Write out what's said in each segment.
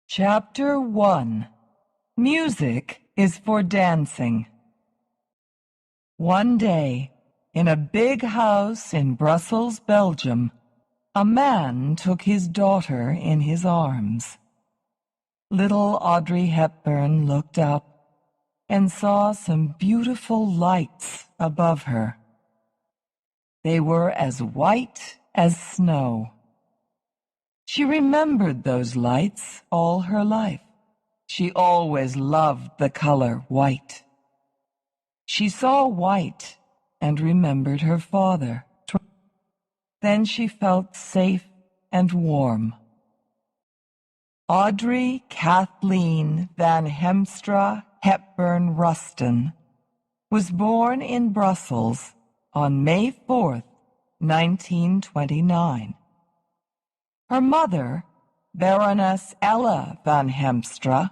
Chapter 1. Music is for dancing. One day, in a big house in Brussels, Belgium, a man took his daughter in his arms. Little Audrey Hepburn looked up and saw some beautiful lights above her. They were as white as snow. She remembered those lights all her life. She always loved the color white. She saw white and remembered her father. Then she felt safe and warm. Audrey Kathleen van Hemstra Hepburn Ruston was born in Brussels on May 4th, 1929. Her mother, Baroness Ella van Hemstra,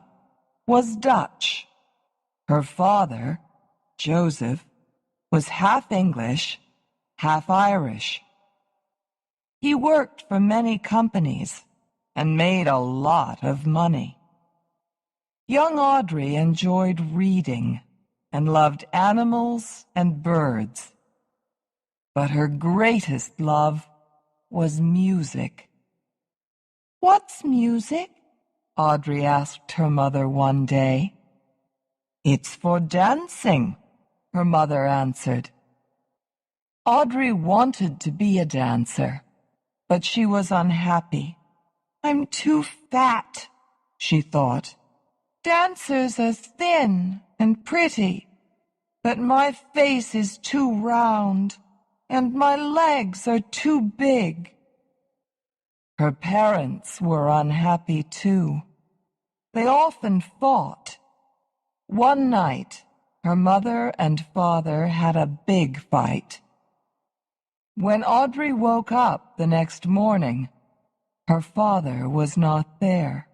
was Dutch. Her father, Joseph, was half English, half Irish. He worked for many companies and made a lot of money. Young Audrey enjoyed reading and loved animals and birds. But her greatest love was music. "What's music?" Audrey asked her mother one day. "It's for dancing," her mother answered. Audrey wanted to be a dancer, but she was unhappy. "I'm too fat," she thought. "Dancers are thin and pretty, but my face is too round, and my legs are too big." Her parents were unhappy too. They often fought. One night, her mother and father had a big fight. When Audrey woke up the next morning, her father was not there.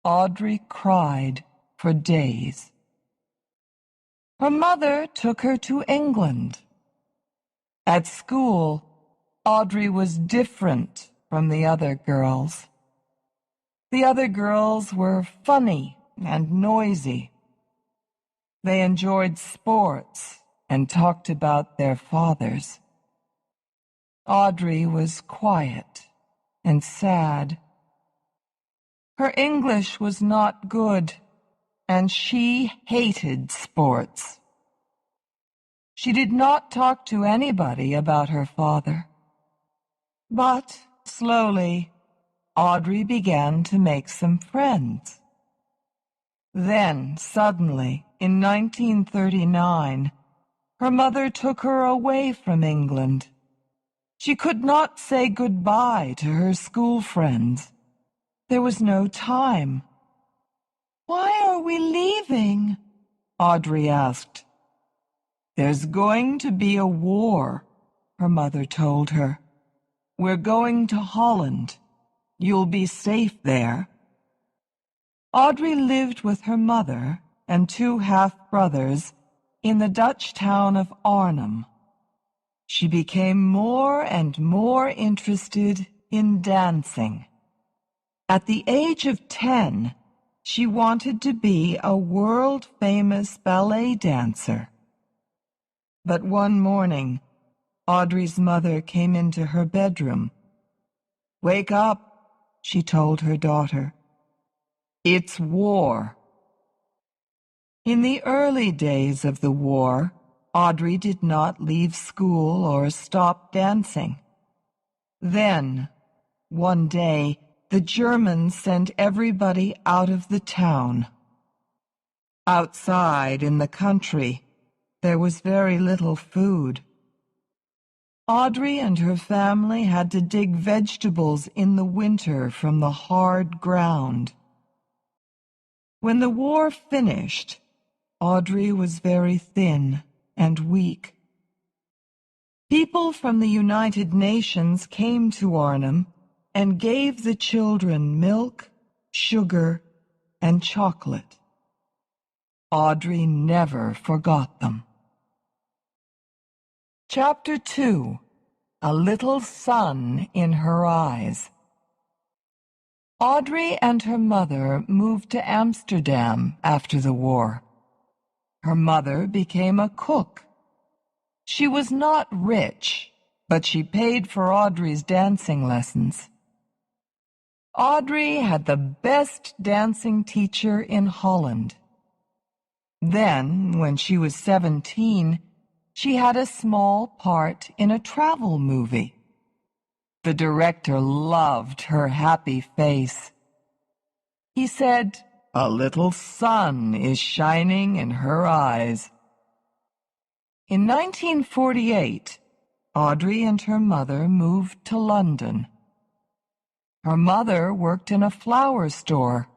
Audrey cried for days. Her mother took her to England. At school, Audrey was different from the other girls. The other girls were funny and noisy. They enjoyed sports and talked about their fathers. Audrey was quiet and sad. Her English was not good, and she hated sports. She did not talk to anybody about her father. But slowly, Audrey began to make some friends. Then, suddenly, in 1939, her mother took her away from England. She could not say goodbye to her school friends. There was no time. "Why are we leaving?" Audrey asked. "There's going to be a war," her mother told her. "We're going to Holland. You'll be safe there." Audrey lived with her mother and two half-brothers in the Dutch town of Arnhem. She became more and more interested in dancing. At the age of 10, she wanted to be a world-famous ballet dancer. But one morning, Audrey's mother came into her bedroom. "Wake up," she told her daughter. "It's war." In the early days of the war, Audrey did not leave school or stop dancing. Then, one day, the Germans sent everybody out of the town. Outside in the country, there was very little food. Audrey and her family had to dig vegetables in the winter from the hard ground. When the war finished, Audrey was very thin and weak. People from the United Nations came to Arnhem and gave the children milk, sugar, and chocolate. Audrey never forgot them. Chapter 2. A Little Sun in Her Eyes. Audrey and her mother moved to Amsterdam after the war. Her mother became a cook. She was not rich, but she paid for Audrey's dancing lessons. Audrey had the best dancing teacher in Holland. Then, when she was 17, she had a small part in a travel movie. The director loved her happy face. He said, "A little sun is shining in her eyes." In 1948, Audrey and her mother moved to London. Her mother worked in a flower store.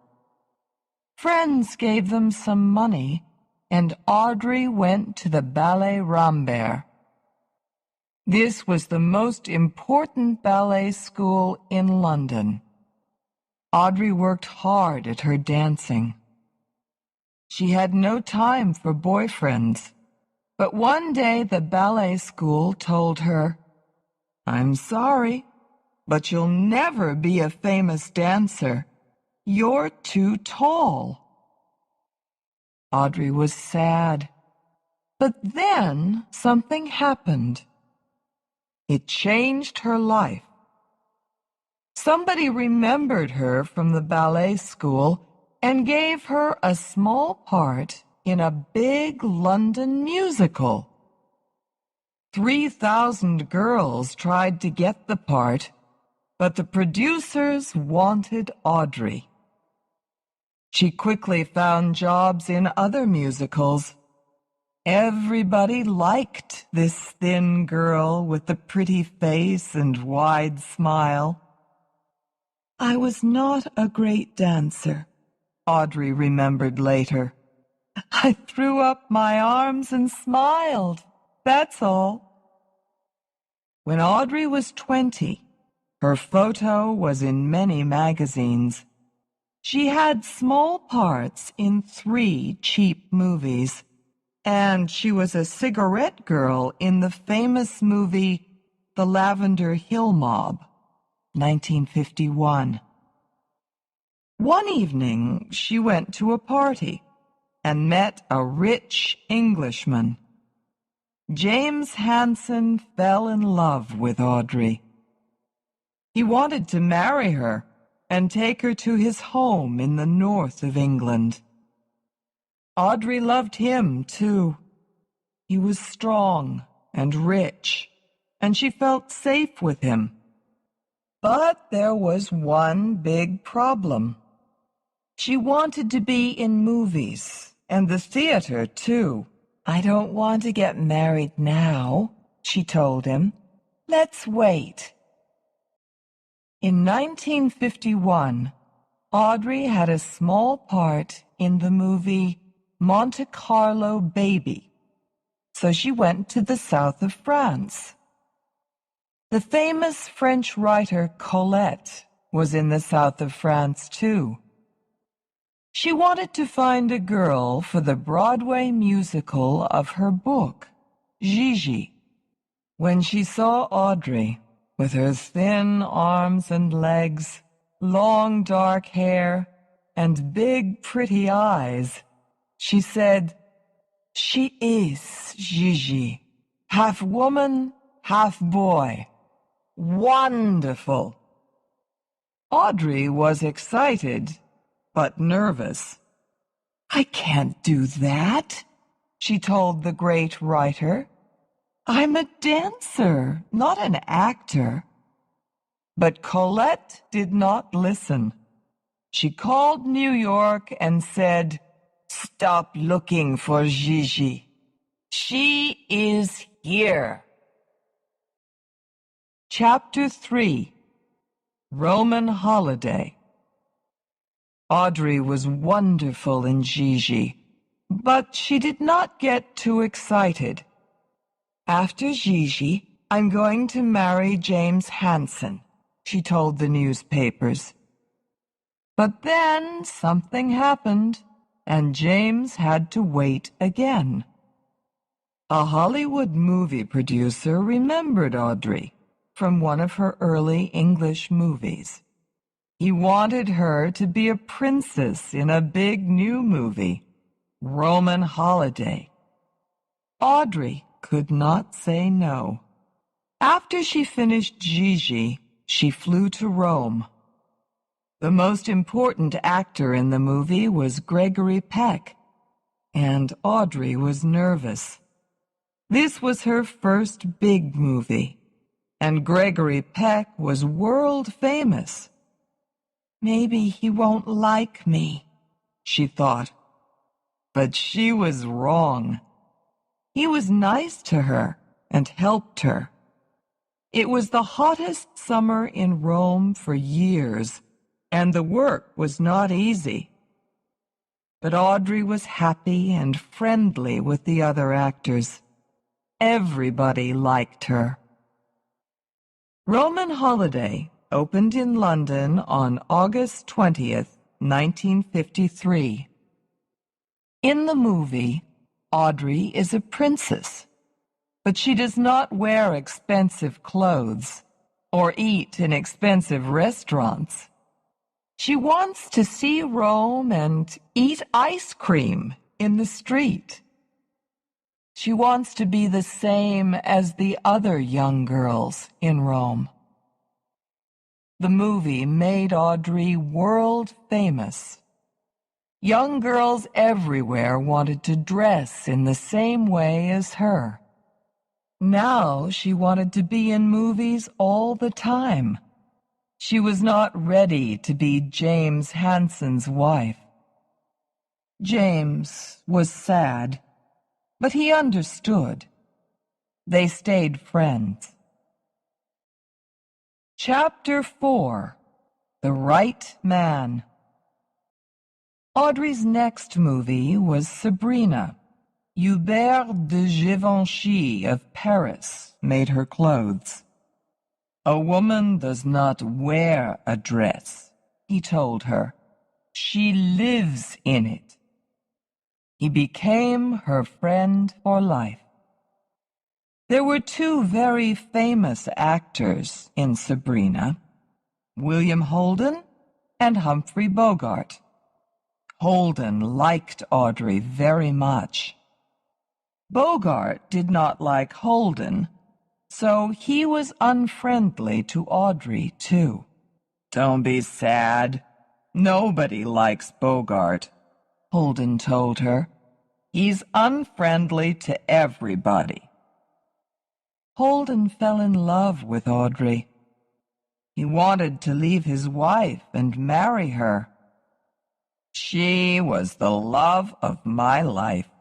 Friends gave them some money, and Audrey went to the Ballet Rambert. This was the most important ballet school in London. Audrey worked hard at her dancing. She had no time for boyfriends, but one day the ballet school told her, "I'm sorry, but you'll never be a famous dancer. You're too tall." Audrey was sad. But then something happened. It changed her life. Somebody remembered her from the ballet school and gave her a small part in a big London musical. 3,000 girls tried to get the part, but the producers wanted Audrey. She quickly found jobs in other musicals. Everybody liked this thin girl with the pretty face and wide smile. "I was not a great dancer," Audrey remembered later. "I threw up my arms and smiled, that's all." When Audrey was 20, her photo was in many magazines. She had small parts in 3 cheap movies, and she was a cigarette girl in the famous movie The Lavender Hill Mob, 1951. One evening, she went to a party and met a rich Englishman. James Hansen fell in love with Audrey. He wanted to marry her and take her to his home in the north of England. Audrey loved him, too. He was strong and rich, and she felt safe with him. But there was one big problem. She wanted to be in movies and the theater, too. "I don't want to get married now," she told him. "Let's wait." In 1951, Audrey had a small part in the movie Monte Carlo Baby, so she went to the south of France. The famous French writer Colette was in the south of France, too. She wanted to find a girl for the Broadway musical of her book, Gigi. When she saw Audrey, with her thin arms and legs, long dark hair, and big pretty eyes, she said, "She is Gigi, half woman, half boy. Wonderful!" Audrey was excited, but nervous. "I can't do that," she told the great writer. "I'm a dancer, not an actor." But Colette did not listen. She called New York and said, "Stop looking for Gigi. She is here." Chapter 3. Roman Holiday. Audrey was wonderful in Gigi, but she did not get too excited. "After Gigi, I'm going to marry James Hansen," she told the newspapers. But then something happened, and James had to wait again. A Hollywood movie producer remembered Audrey from one of her early English movies. He wanted her to be a princess in a big new movie, Roman Holiday. Audrey could not say no. After she finished Gigi, she flew to Rome. The most important actor in the movie was Gregory Peck, and Audrey was nervous. This was her first big movie, and Gregory Peck was world famous. Maybe he won't like me, she thought. But she was wrong. He was nice to her and helped her. It was the hottest summer in Rome for years, and the work was not easy. But Audrey was happy and friendly with the other actors. Everybody liked her. Roman Holiday opened in London on August 20th, 1953. In the movie, Audrey is a princess, but she does not wear expensive clothes or eat in expensive restaurants. She wants to see Rome and eat ice cream in the street. She wants to be the same as the other young girls in Rome. The movie made Audrey world famous. Young girls everywhere wanted to dress in the same way as her. Now she wanted to be in movies all the time. She was not ready to be James Hanson's wife. James was sad, but he understood. They stayed friends. Chapter 4: The Right Man. Audrey's next movie was Sabrina. Hubert de Givenchy of Paris made her clothes. "A woman does not wear a dress," he told her. "She lives in it." He became her friend for life. There were two very famous actors in Sabrina, William Holden and Humphrey Bogart. Holden liked Audrey very much. Bogart did not like Holden, so he was unfriendly to Audrey, too. "Don't be sad. Nobody likes Bogart," Holden told her. "He's unfriendly to everybody." Holden fell in love with Audrey. He wanted to leave his wife and marry her. "She was the love of my life,"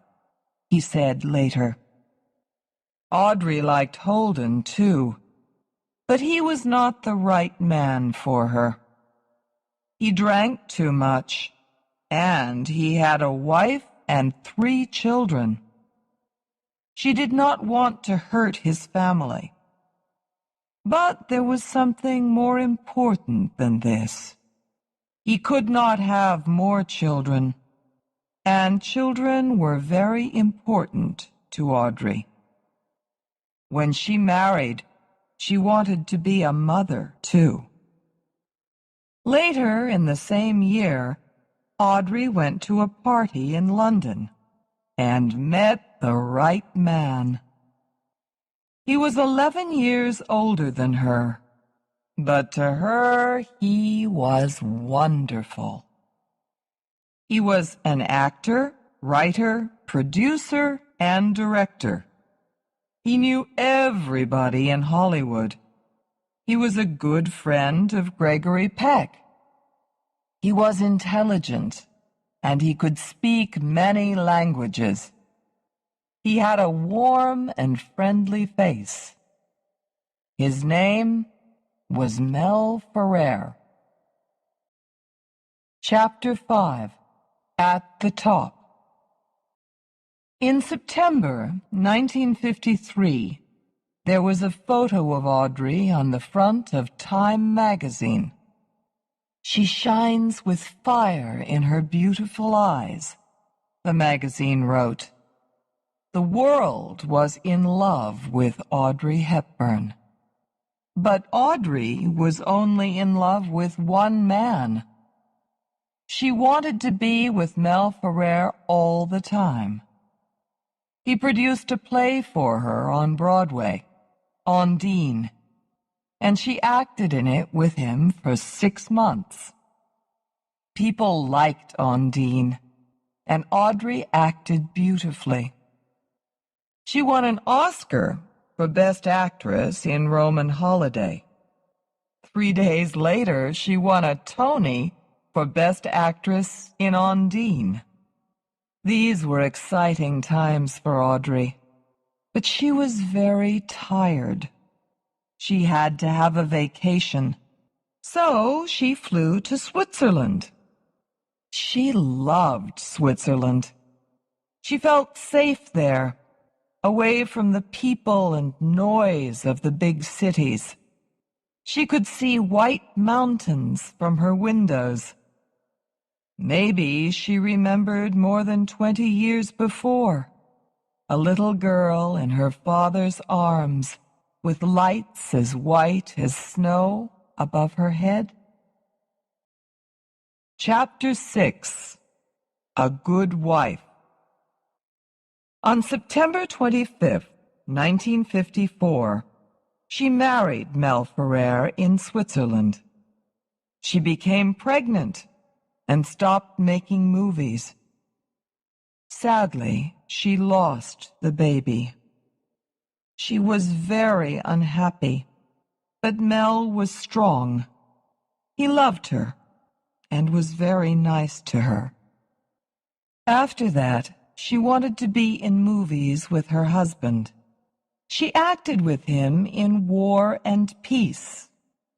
he said later. Audrey liked Holden, too, but he was not the right man for her. He drank too much, and he had a wife and 3 children. She did not want to hurt his family. But there was something more important than this. He could not have more children, and children were very important to Audrey. When she married, she wanted to be a mother, too. Later in the same year, Audrey went to a party in London and met the right man. He was 11 years older than her, but to her he was wonderful. He was an actor, writer, producer, and director. He knew everybody in Hollywood. He was a good friend of Gregory Peck. He was intelligent, and he could speak many languages. He had a warm and friendly face. His name was Mel Ferrer. Chapter 5: At the Top. In September 1953, there was a photo of Audrey on the front of Time magazine. "She shines with fire in her beautiful eyes," the magazine wrote. The world was in love with Audrey Hepburn. But Audrey was only in love with one man. She wanted to be with Mel Ferrer all the time. He produced a play for her on Broadway, Ondine, and she acted in it with him for 6 months. People liked Ondine, and Audrey acted beautifully. She won an Oscar for Best Actress in Roman Holiday. 3 days later, she won a Tony for Best Actress in Ondine. These were exciting times for Audrey, but she was very tired. She had to have a vacation, so she flew to Switzerland. She loved Switzerland. She felt safe there, away from the people and noise of the big cities. She could see white mountains from her windows. Maybe she remembered more than 20 years before, a little girl in her father's arms, with lights as white as snow above her head. Chapter 6. A Good Wife. On September 25th, 1954, she married Mel Ferrer in Switzerland. She became pregnant and stopped making movies. Sadly, she lost the baby. She was very unhappy, but Mel was strong. He loved her and was very nice to her. After that, she wanted to be in movies with her husband. She acted with him in War and Peace,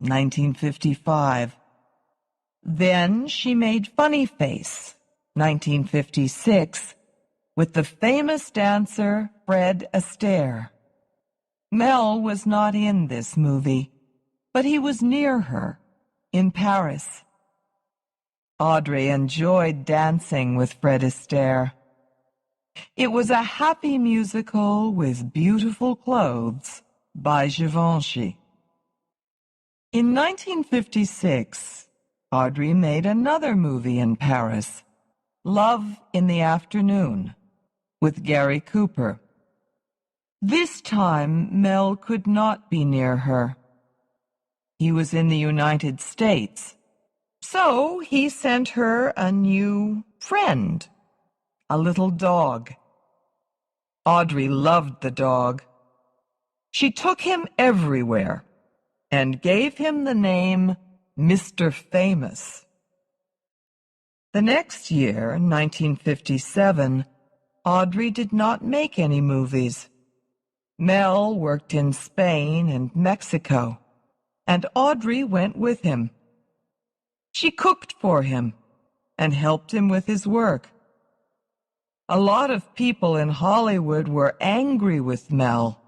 1955. Then she made Funny Face, 1956, with the famous dancer Fred Astaire. Mel was not in this movie, but he was near her, in Paris. Audrey enjoyed dancing with Fred Astaire. It was a happy musical with beautiful clothes by Givenchy. In 1956, Audrey made another movie in Paris, Love in the Afternoon, with Gary Cooper. This time, Mel could not be near her. He was in the United States, so he sent her a new friend, a little dog. Audrey loved the dog. She took him everywhere and gave him the name Mr. Famous. The next year, 1957, Audrey did not make any movies. Mel worked in Spain and Mexico, and Audrey went with him. She cooked for him and helped him with his work. A lot of people in Hollywood were angry with Mel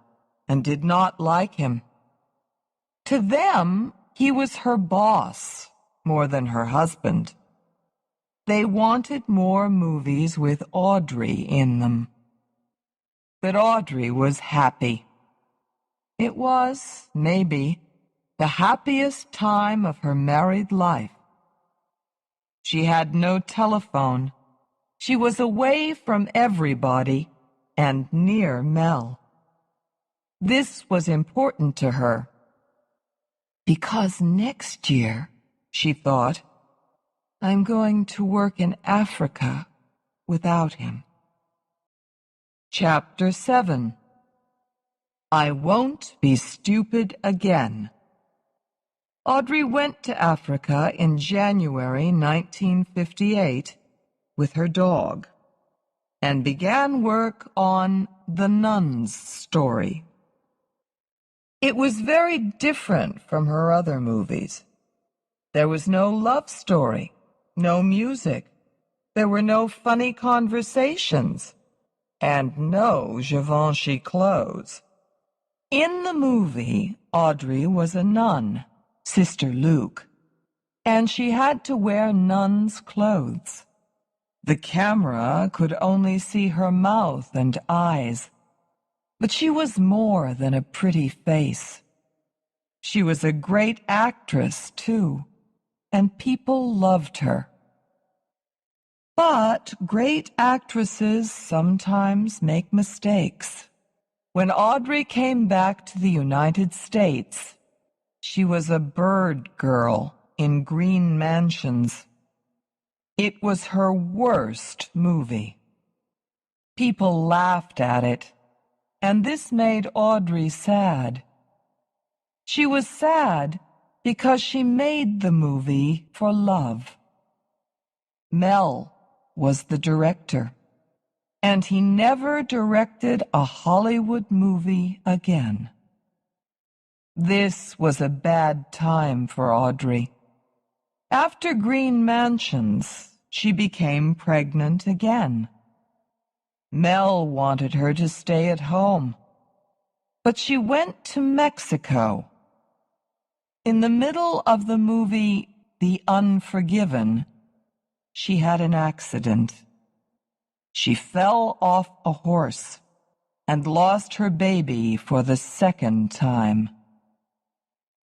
and did not like him. To them, he was her boss more than her husband. They wanted more movies with Audrey in them. But Audrey was happy. It was, maybe, the happiest time of her married life. She had no telephone. She was away from everybody and near Mel. This was important to her, because next year, she thought, I'm going to work in Africa without him. Chapter 7. I Won't Be Stupid Again. Audrey went to Africa in January 1958 with her dog and began work on The Nun's Story. It was very different from her other movies. There was no love story, no music, there were no funny conversations, and no Givenchy clothes. In the movie, Audrey was a nun, Sister Luke, and she had to wear nun's clothes. The camera could only see her mouth and eyes, but she was more than a pretty face. She was a great actress, too, and people loved her. But great actresses sometimes make mistakes. When Audrey came back to the United States, she was a bird girl in green mansions. It was her worst movie. People laughed at it, and this made Audrey sad. She was sad because she made the movie for love. Mel was the director, and he never directed a Hollywood movie again. This was a bad time for Audrey. After Green Mansions, she became pregnant again. Mel wanted her to stay at home, but she went to Mexico. In the middle of the movie The Unforgiven, she had an accident. She fell off a horse and lost her baby for the second time.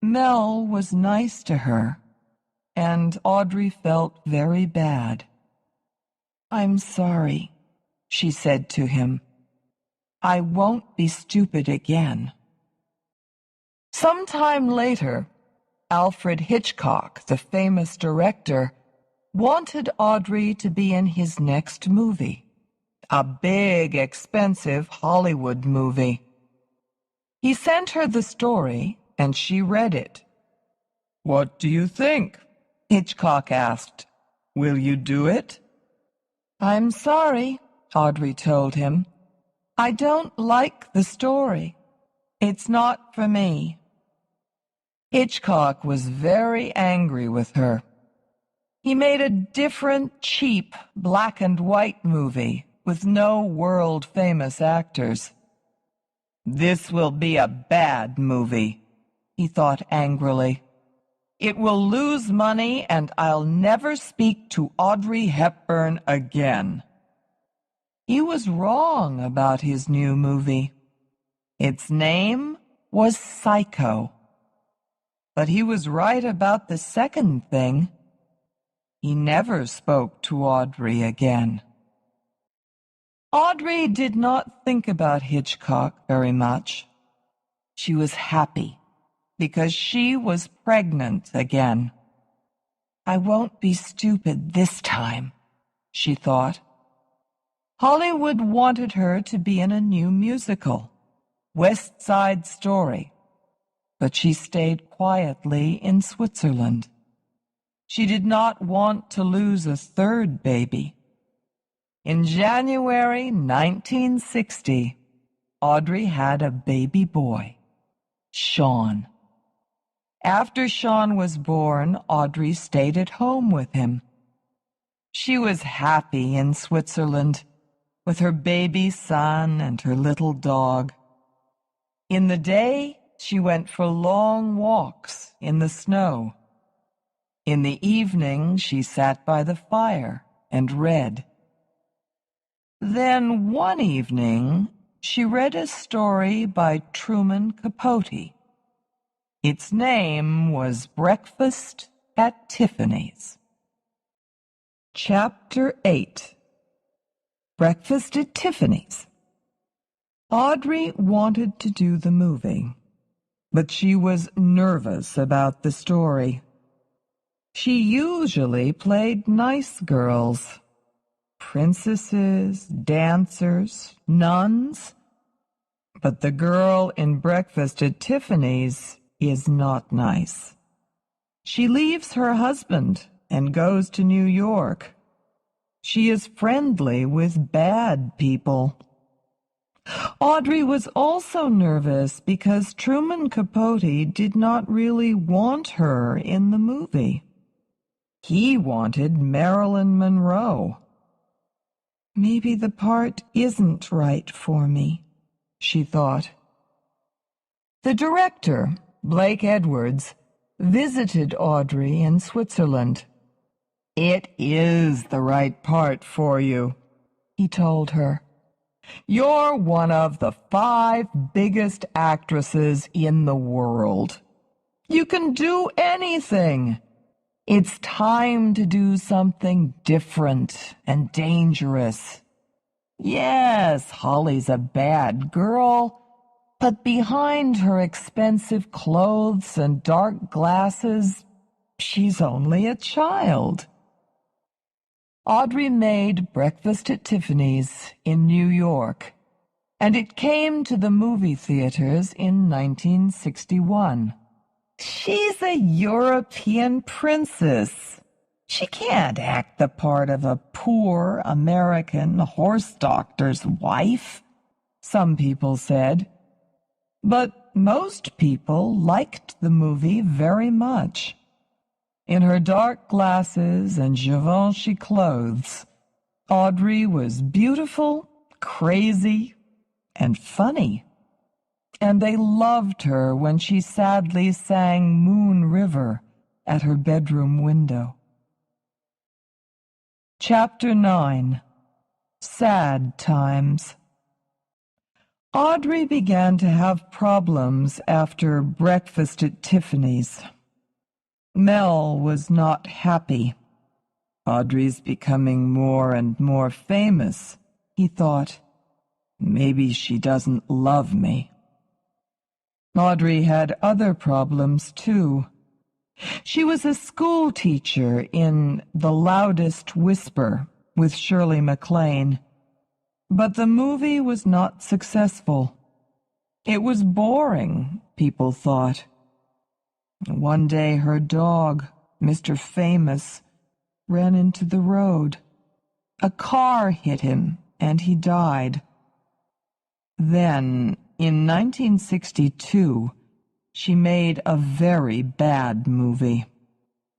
Mel was nice to her, and Audrey felt very bad. "I'm sorry," she said to him. "I won't be stupid again." Some time later, Alfred Hitchcock, the famous director, wanted Audrey to be in his next movie, a big, expensive Hollywood movie. He sent her the story, and she read it. "What do you think?" Hitchcock asked. "Will you do it?" "I'm sorry," Audrey told him. "I don't like the story. It's not for me." Hitchcock was very angry with her. He made a different, cheap, black-and-white movie with no world-famous actors. "This will be a bad movie," he thought angrily. "It will lose money, and I'll never speak to Audrey Hepburn again." He was wrong about his new movie. Its name was Psycho. But he was right about the second thing. He never spoke to Audrey again. Audrey did not think about Hitchcock very much. She was happy because she was pregnant again. "I won't be stupid this time," she thought. Hollywood wanted her to be in a new musical, West Side Story, but she stayed quietly in Switzerland. She did not want to lose a third baby. In January 1960, Audrey had a baby boy, Sean. After Sean was born, Audrey stayed at home with him. She was happy in Switzerland with her baby son and her little dog. In the day, she went for long walks in the snow. In the evening, she sat by the fire and read. Then one evening, she read a story by Truman Capote. Its name was Breakfast at Tiffany's. Chapter 8. Breakfast at Tiffany's. Audrey wanted to do the movie, but she was nervous about the story. She usually played nice girls, princesses, dancers, nuns, but the girl in Breakfast at Tiffany's is not nice. She leaves her husband and goes to New York. She is friendly with bad people. Audrey was also nervous because Truman Capote did not really want her in the movie. He wanted Marilyn Monroe. "Maybe the part isn't right for me," she thought. The director, Blake Edwards, visited Audrey in Switzerland. "It is the right part for you," he told her. "You're one of the 5 biggest actresses in the world. You can do anything. It's time to do something different and dangerous. Yes, Holly's a bad girl, but behind her expensive clothes and dark glasses, she's only a child. Audrey made Breakfast at Tiffany's in New York, and it came to the movie theaters in 1961. She's a European princess. She can't act the part of a poor American horse doctor's wife, some people said. But most people liked the movie very much. In her dark glasses and Givenchy clothes, Audrey was beautiful, crazy, and funny. And they loved her when she sadly sang Moon River at her bedroom window. Chapter 9. Sad Times. Audrey began to have problems after Breakfast at Tiffany's. Mel was not happy. Audrey's becoming more and more famous, he thought. Maybe she doesn't love me. Audrey had other problems, too. She was a school teacher in The Loudest Whisper with Shirley MacLaine, but the movie was not successful. It was boring, people thought. One day her dog, Mr. Famous, ran into the road. A car hit him, and he died. Then, in 1962, she made a very bad movie,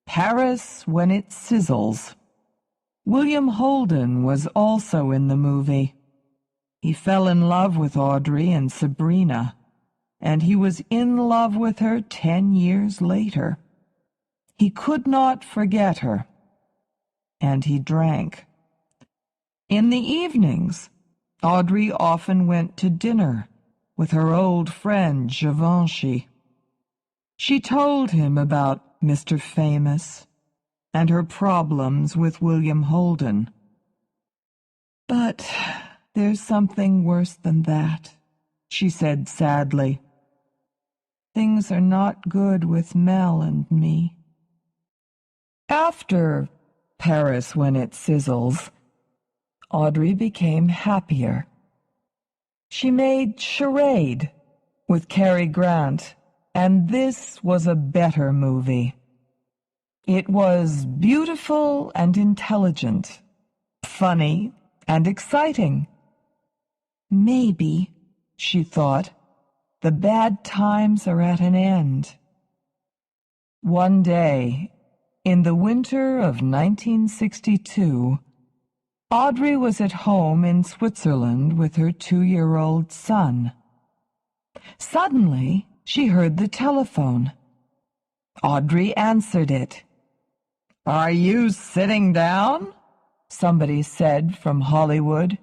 Paris When It Sizzles. William Holden was also in the movie. He fell in love with Audrey and Sabrina, and he was in love with her 10 years later. He could not forget her, and he drank. In the evenings, Audrey often went to dinner with her old friend Givenchy. She told him about Mr. Famous and her problems with William Holden. But there's something worse than that, she said sadly. Things are not good with Mel and me. After Paris When It Sizzles, Audrey became happier. She made Charade with Cary Grant, and this was a better movie. It was beautiful and intelligent, funny and exciting. Maybe, she thought, the bad times are at an end. One day, in the winter of 1962, Audrey was at home in Switzerland with her 2-year-old son. Suddenly, she heard the telephone. Audrey answered it. "Are you sitting down?" somebody said from Hollywood.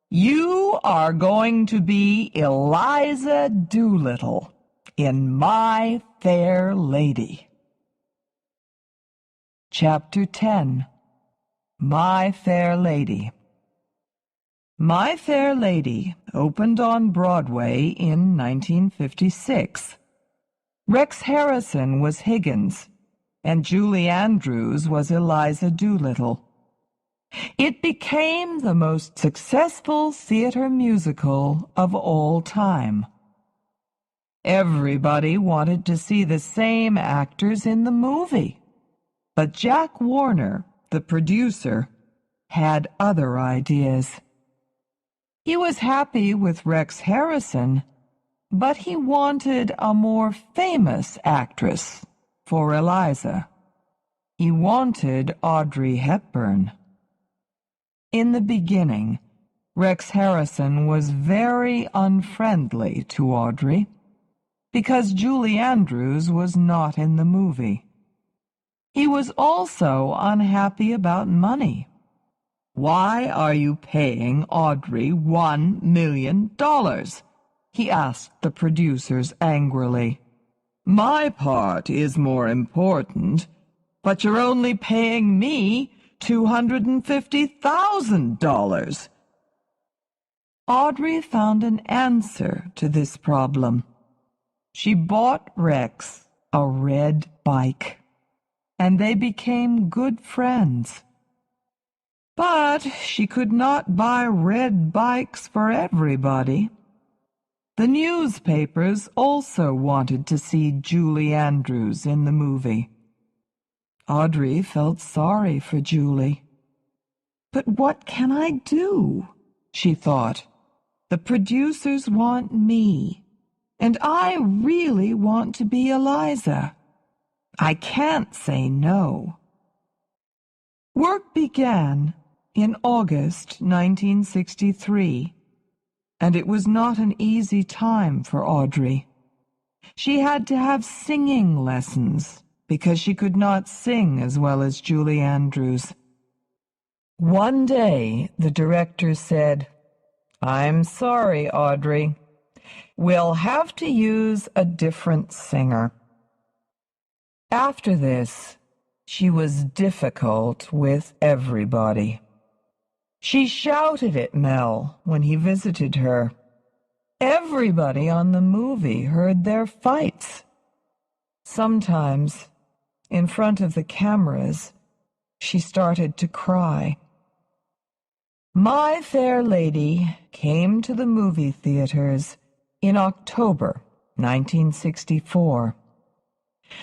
"You are going to be Eliza Doolittle in My Fair Lady." Chapter 10. My Fair Lady. My Fair Lady opened on Broadway in 1956. Rex Harrison was Higgins, and Julie Andrews was Eliza Doolittle. It became the most successful theater musical of all time. Everybody wanted to see the same actors in the movie, but Jack Warner, the producer, had other ideas. He was happy with Rex Harrison, but he wanted a more famous actress for Eliza. He wanted Audrey Hepburn. In the beginning, Rex Harrison was very unfriendly to Audrey because Julie Andrews was not in the movie. He was also unhappy about money. "Why are you paying Audrey $1 million?" he asked the producers angrily. My part is more important, but you're only paying me $250,000. Audrey found an answer to this problem. She bought Rex a red bike, and they became good friends. But she could not buy red bikes for everybody. The newspapers also wanted to see Julie Andrews in the movie. Audrey felt sorry for Julie. But what can I do? She thought. The producers want me, and I really want to be Eliza. I can't say no. Work began in August 1963, and it was not an easy time for Audrey. She had to have singing lessons because she could not sing as well as Julie Andrews. One day, the director said, "I'm sorry, Audrey. We'll have to use a different singer." After this, she was difficult with everybody. She shouted at Mel when he visited her. Everybody on the movie heard their fights. Sometimes, in front of the cameras, she started to cry. My Fair Lady came to the movie theaters in October 1964.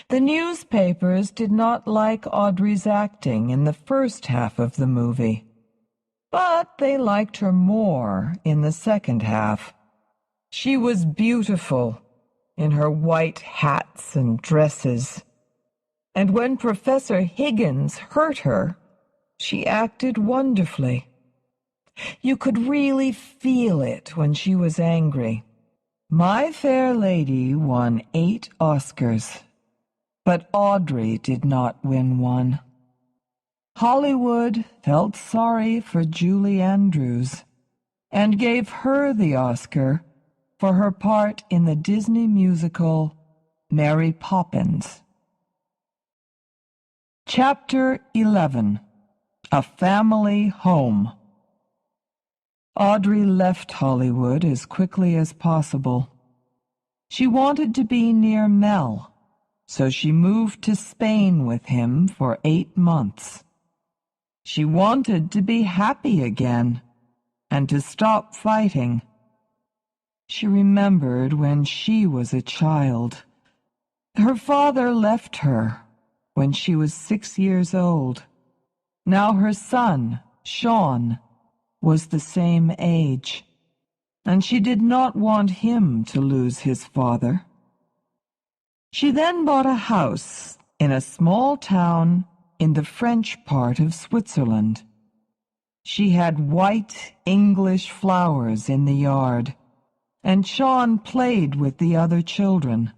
The newspapers did not like Audrey's acting in the first half of the movie, but they liked her more in the second half. She was beautiful in her white hats and dresses, and when Professor Higgins hurt her, she acted wonderfully. You could really feel it when she was angry. My Fair Lady won 8 Oscars, but Audrey did not win one. Hollywood felt sorry for Julie Andrews and gave her the Oscar for her part in the Disney musical Mary Poppins. Chapter 11. A Family Home. Audrey left Hollywood as quickly as possible. She wanted to be near Mel, so she moved to Spain with him for 8 months. She wanted to be happy again and to stop fighting. She remembered when she was a child. Her father left her when she was 6 years old. Now her son, Sean, was the same age, and she did not want him to lose his father. She then bought a house in a small town in the French part of Switzerland. She had white English flowers in the yard, and Sean played with the other children.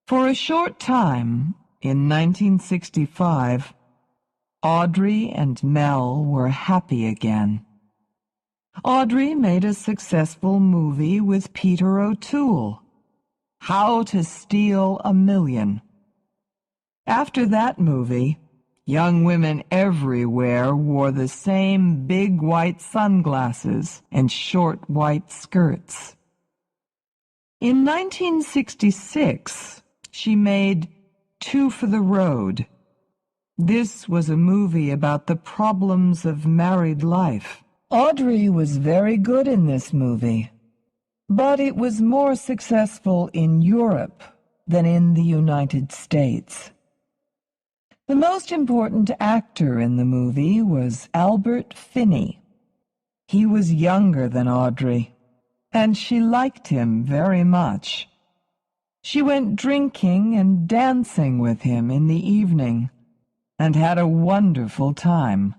For a short time, in 1965, Audrey and Mel were happy again. Audrey made a successful movie with Peter O'Toole, How to Steal a Million. After that movie, young women everywhere wore the same big white sunglasses and short white skirts. In 1966, she made Two for the Road. This was a movie about the problems of married life. Audrey was very good in this movie, but it was more successful in Europe than in the United States. The most important actor in the movie was Albert Finney. He was younger than Audrey, and she liked him very much. She went drinking and dancing with him in the evening and had a wonderful time.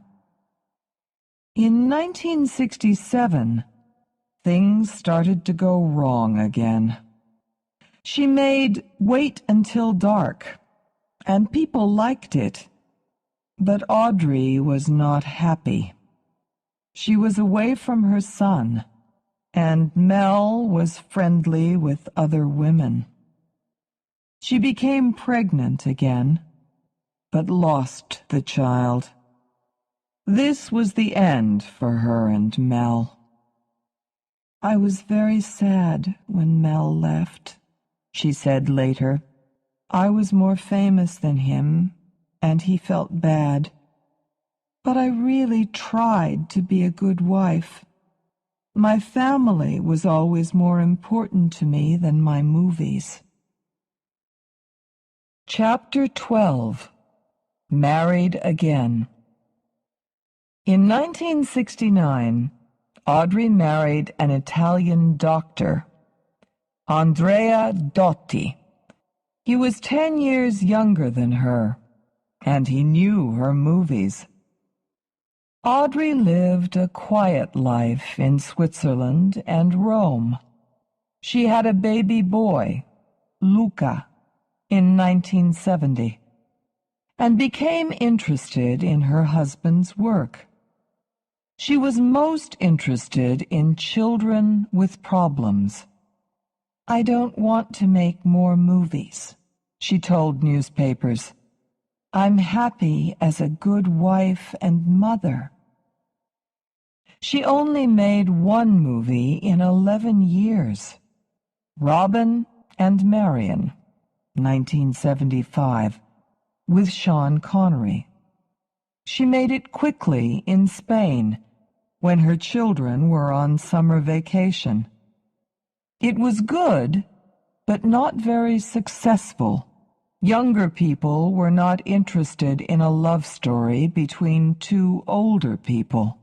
In 1967, things started to go wrong again. She made Wait Until Dark, and people liked it, but Audrey was not happy. She was away from her son, and Mel was friendly with other women. She became pregnant again, but lost the child. This was the end for her and Mel. "I was very sad when Mel left," she said later. "I was more famous than him, and he felt bad. But I really tried to be a good wife. My family was always more important to me than my movies." Chapter 12. Married Again. In 1969, Audrey married an Italian doctor, Andrea Dotti. He was 10 years younger than her, and he knew her movies. Audrey lived a quiet life in Switzerland and Rome. She had a baby boy, Luca, in 1970, and became interested in her husband's work. She was most interested in children with problems. "I don't want to make more movies," she told newspapers. "I'm happy as a good wife and mother." She only made one movie in 11 years, Robin and Marion, 1975, with Sean Connery. She made it quickly in Spain when her children were on summer vacation. It was good, but not very successful. Younger people were not interested in a love story between two older people.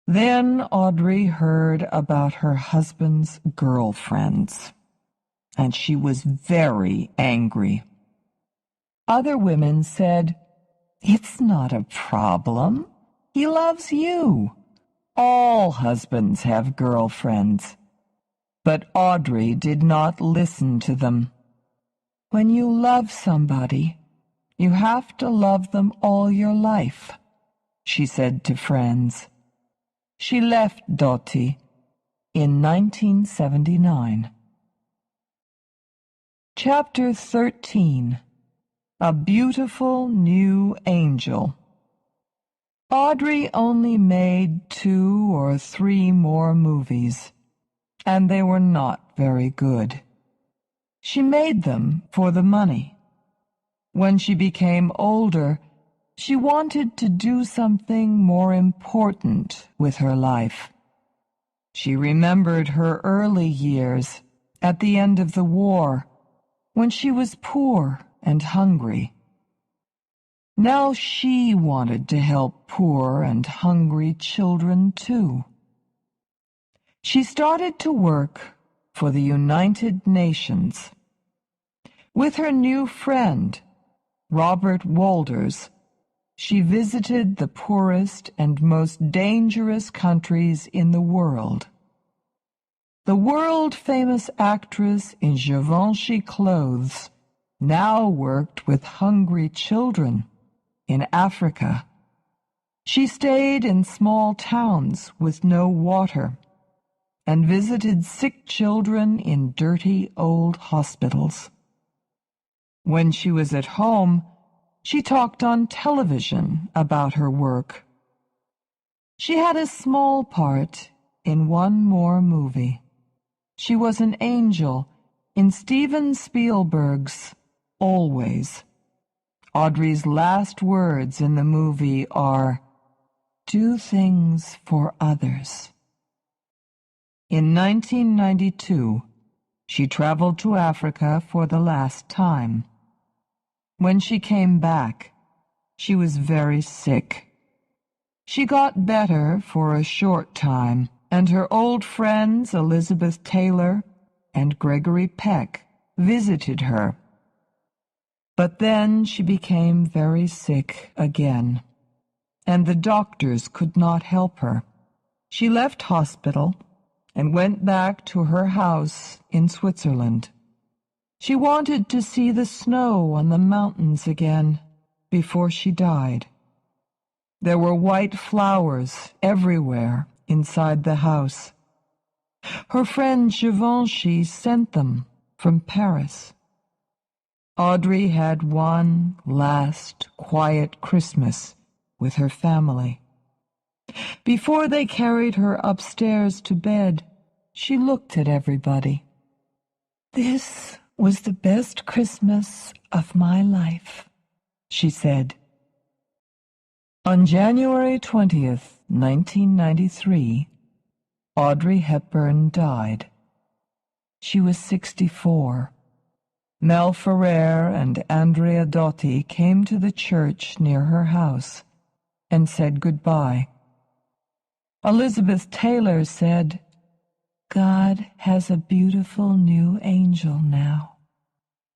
Then Audrey heard about her husband's girlfriends, and she was very angry. Other women said, "It's not a problem. He loves you. All husbands have girlfriends." But Audrey did not listen to them. "When you love somebody, you have to love them all your life," she said to friends. She left Dotti in 1979. Chapter 13. A Beautiful New Angel. Audrey only made 2 or 3 more movies, and they were not very good. She made them for the money. When she became older, she wanted to do something more important with her life. She remembered her early years at the end of the war, when she was poor and hungry. Now she wanted to help poor and hungry children too. She started to work for the United Nations. With her new friend, Robert Wolders, she visited the poorest and most dangerous countries in the world. The world-famous actress in Givenchy clothes now worked with hungry children in Africa. She stayed in small towns with no water and visited sick children in dirty old hospitals. When she was at home, she talked on television about her work. She had a small part in one more movie. She was an angel in Steven Spielberg's Always. Audrey's last words in the movie are, "Do things for others." In 1992, she traveled to Africa for the last time. When she came back, she was very sick. She got better for a short time, and her old friends Elizabeth Taylor and Gregory Peck visited her. But then she became very sick again, and the doctors could not help her. She left hospital and went back to her house in Switzerland. She wanted to see the snow on the mountains again before she died. There were white flowers everywhere inside the house. Her friend Givenchy sent them from Paris. Audrey had one last quiet Christmas with her family. Before they carried her upstairs to bed, she looked at everybody. "This was the best Christmas of my life," she said. On January 20th, 1993, Audrey Hepburn died. She was 64. Mel Ferrer and Andrea Dotti came to the church near her house and said goodbye. Elizabeth Taylor said, "God has a beautiful new angel now."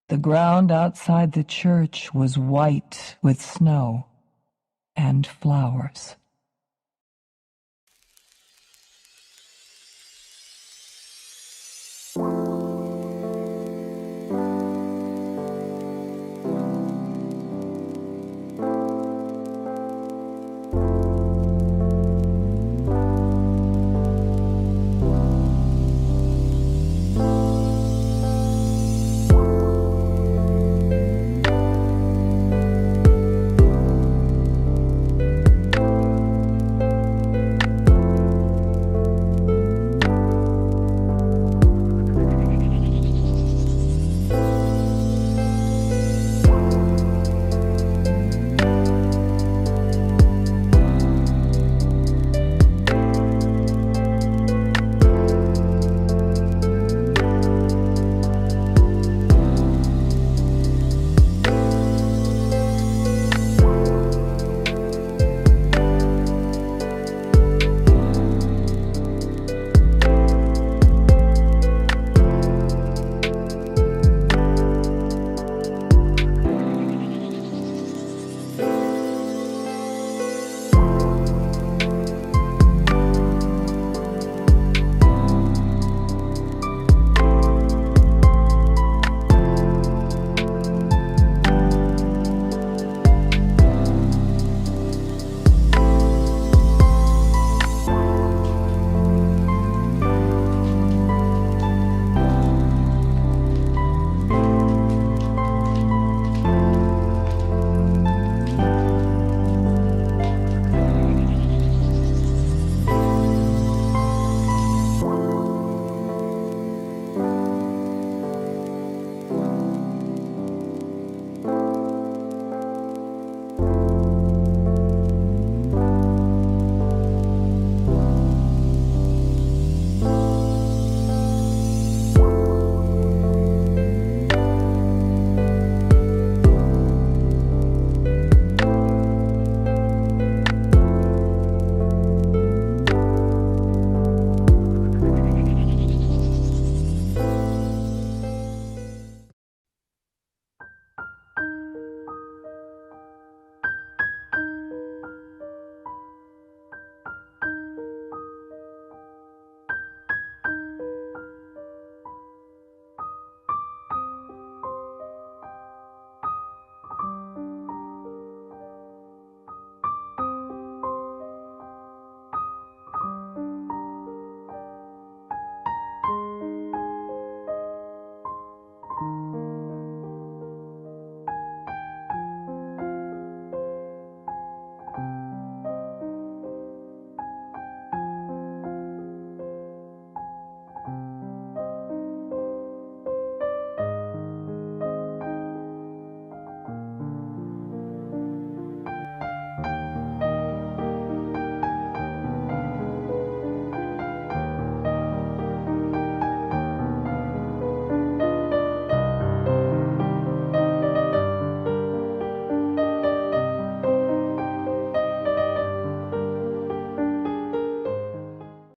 The ground outside the church was white with snow and flowers.